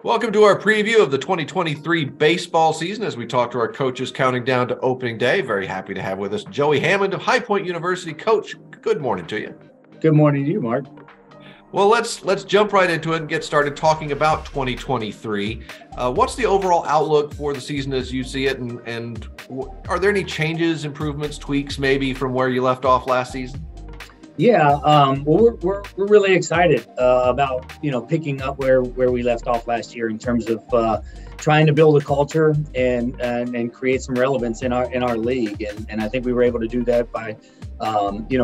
Welcome to our preview of the 2023 baseball season as we talk to our coaches counting down to opening day. Very happy to have with us Joey Hammond of High Point University. Coach, good morning to you. Good morning to you, Mark. Well, let's jump right into it and get started talking about 2023. What's the overall outlook for the season as you see it, and are there any changes, improvements, tweaks maybe from where you left off last season? Yeah, well, we're really excited about picking up where we left off last year in terms of trying to build a culture and create some relevance in our league, and I think we were able to do that by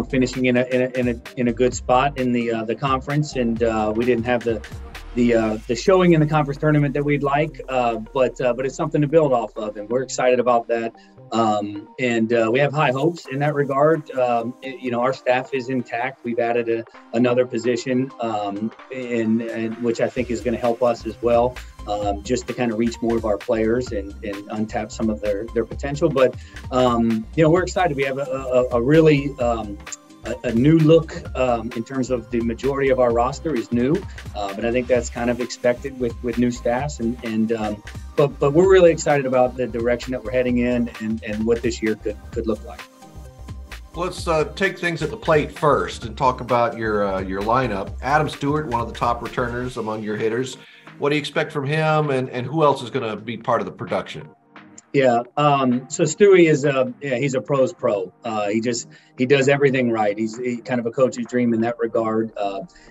finishing in a good spot in the conference, and we didn't have the showing in the conference tournament that we'd like, but it's something to build off of, and we're excited about that. And we have high hopes in that regard. Our staff is intact. We've added another position, and which I think is going to help us as well, just to kind of reach more of our players and untap some of their potential. But we're excited. We have a really a new look in terms of the majority of our roster is new, but I think that's kind of expected with new staffs, but we're really excited about the direction that we're heading in and what this year could look like. Let's take things at the plate first and talk about your lineup. Adam Stewart, one of the top returners among your hitters. What do you expect from him, and who else is going to be part of the production? Yeah. So Stewie he's a pro's pro. He does everything right. He's kind of a coach's dream in that regard.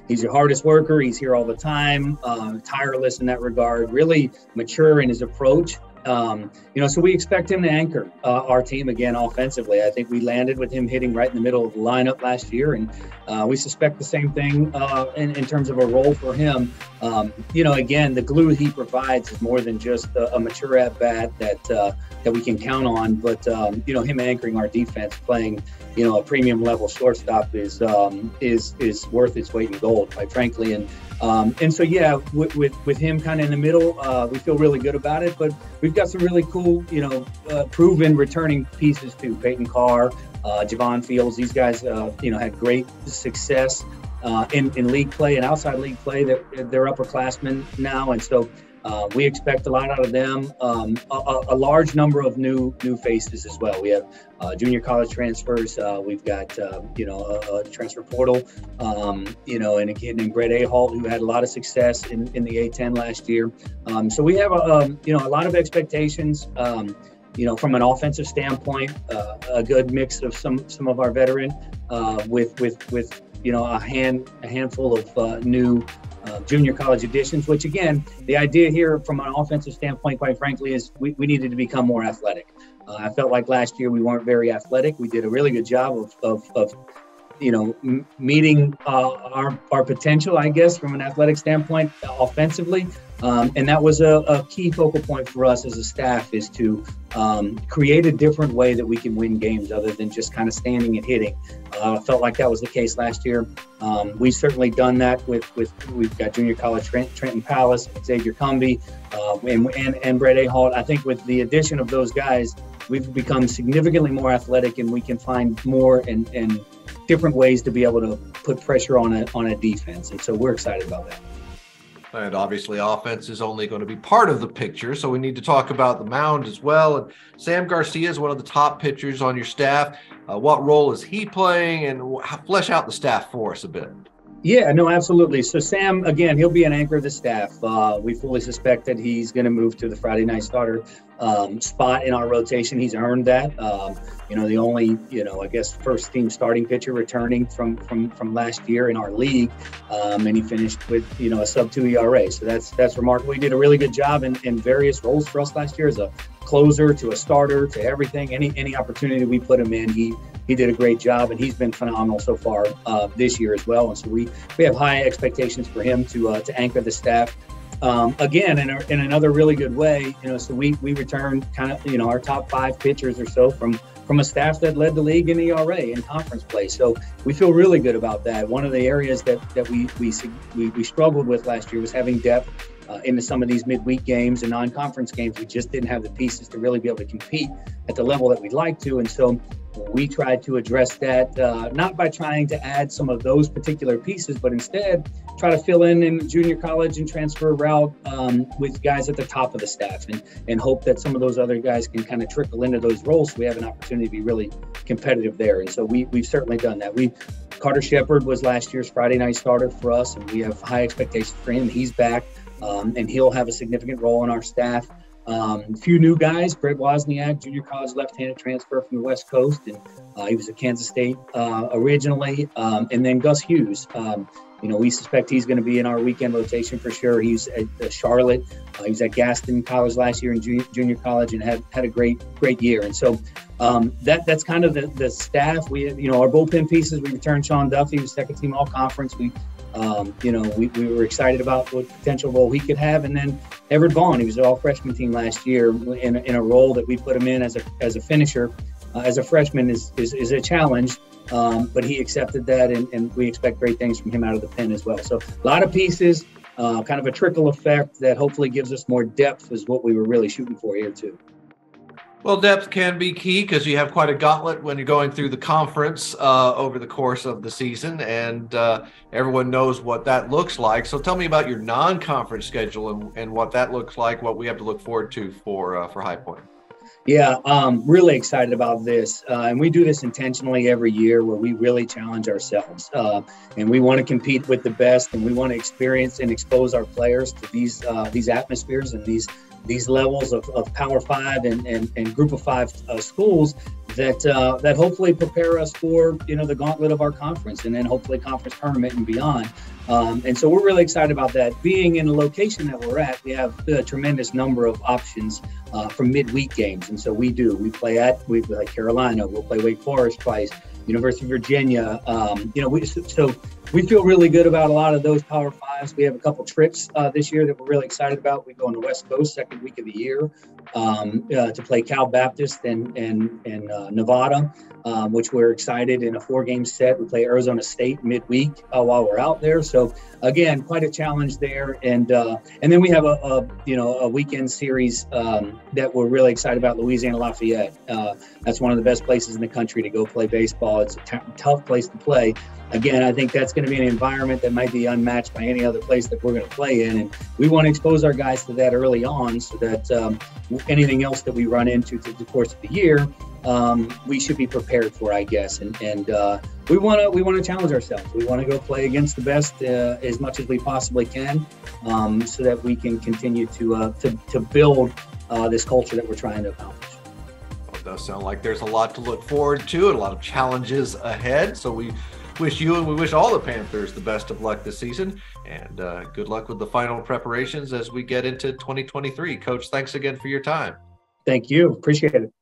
He's your hardest worker. He's here all the time, tireless in that regard, really mature in his approach. So we expect him to anchor our team again offensively. I think we landed with him hitting right in the middle of the lineup last year, and we suspect the same thing in terms of a role for him. Again, the glue he provides is more than just a mature at bat that we can count on, but him anchoring our defense, playing a premium level shortstop is worth its weight in gold, quite frankly. And so with him kind of in the middle, we feel really good about it. But we've got some really cool, proven returning pieces too. Peyton Carr, Javon Fields. These guys, had great success in league play and outside league play. They're upperclassmen now, and so we expect a lot out of them. A large number of new faces as well. We have junior college transfers. We've got a transfer portal. And a kid named Brett Ahalt who had a lot of success in the A10 last year. So we have a lot of expectations. From an offensive standpoint, a good mix of some of our veteran with a handful of new junior college additions, which again, the idea here from an offensive standpoint, quite frankly, is we needed to become more athletic. I felt like last year we weren't very athletic. We did a really good job of meeting our potential, I guess, from an athletic standpoint offensively. And that was a key focal point for us as a staff, is to create a different way that we can win games other than just kind of standing and hitting. I felt like that was the case last year. We've certainly done that we've got junior college Trenton Palace, Xavier Cumby, and Brett Ahalt. I think with the addition of those guys, we've become significantly more athletic, and we can find more and different ways to be able to put pressure on a defense. And so we're excited about that. And obviously offense is only going to be part of the picture, so we need to talk about the mound as well. And Sam Garcia is one of the top pitchers on your staff. What role is he playing, and flesh out the staff for us a bit? Yeah, no, absolutely. So Sam, again, he'll be an anchor of the staff. We fully suspect that he's going to move to the Friday night starter spot in our rotation. He's earned that. The only, I guess, first team starting pitcher returning from last year in our league. And he finished with, a sub-2 ERA. So that's remarkable. He did a really good job in various roles for us last year, as a closer to a starter to everything. Any opportunity we put him in, he did a great job, and he's been phenomenal so far this year as well. And so we have high expectations for him to anchor the staff. Again, in another really good way, so we returned kind of, our top 5 pitchers or so from a staff that led the league in ERA in conference play. So we feel really good about that. One of the areas that we struggled with last year was having depth into some of these midweek games and non-conference games. We just didn't have the pieces to really be able to compete at the level that we'd like to. And so we tried to address that, not by trying to add some of those particular pieces, but instead try to fill in junior college and transfer route with guys at the top of the staff, and hope that some of those other guys can kind of trickle into those roles, so we have an opportunity to be really competitive there. And so we've certainly done that. Carter Shepard was last year's Friday night starter for us, and we have high expectations for him. He's back, and he'll have a significant role in our staff. A few new guys: Brett Wozniak, junior college left-handed transfer from the West Coast, and he was at Kansas State originally. And then Gus Hughes. We suspect he's going to be in our weekend rotation for sure. He's at Charlotte. He was at Gaston College last year in junior college and had a great year. And so that's kind of the staff. We our bullpen pieces. We returned Sean Duffy, who's second team all conference. We were excited about what potential role he could have. And then Everett Vaughn, he was an all freshman team last year in a role that we put him in as a finisher. As a freshman is a challenge, but he accepted that, and we expect great things from him out of the pen as well. So a lot of pieces, kind of a trickle effect that hopefully gives us more depth is what we were really shooting for here too. Well, depth can be key because you have quite a gauntlet when you're going through the conference over the course of the season, and everyone knows what that looks like. So tell me about your non-conference schedule and what that looks like, what we have to look forward to for High Point. Yeah, really excited about this. And we do this intentionally every year where we really challenge ourselves. And we want to compete with the best, and we want to experience and expose our players to these atmospheres and these levels of Power 5 and Group of 5 schools that hopefully prepare us for the gauntlet of our conference, and then hopefully conference tournament and beyond. And so we're really excited about that. Being in the location that we're at, we have a tremendous number of options for midweek games. And so we play Carolina, we'll play Wake Forest twice, University of Virginia. So we feel really good about a lot of those Power 5s. We have a couple trips this year that we're really excited about. We go on the West Coast second week of the year to play Cal Baptist and Nevada, which we're excited in a 4-game set. We play Arizona State midweek while we're out there. So again, quite a challenge there. And then we have a weekend series that we're really excited about, Louisiana Lafayette. That's one of the best places in the country to go play baseball. It's a tough place to play. Again, I think that's going to be an environment that might be unmatched by any other place that we're going to play in. And we want to expose our guys to that early on so that anything else that we run into through the course of the year, we should be prepared for, I guess. And we want to challenge ourselves. We want to go play against the best as much as we possibly can, so that we can continue to build this culture that we're trying to accomplish. Well, it does sound like there's a lot to look forward to and a lot of challenges ahead. So we wish you and we wish all the Panthers the best of luck this season, and good luck with the final preparations as we get into 2023. Coach, thanks again for your time. Thank you. Appreciate it.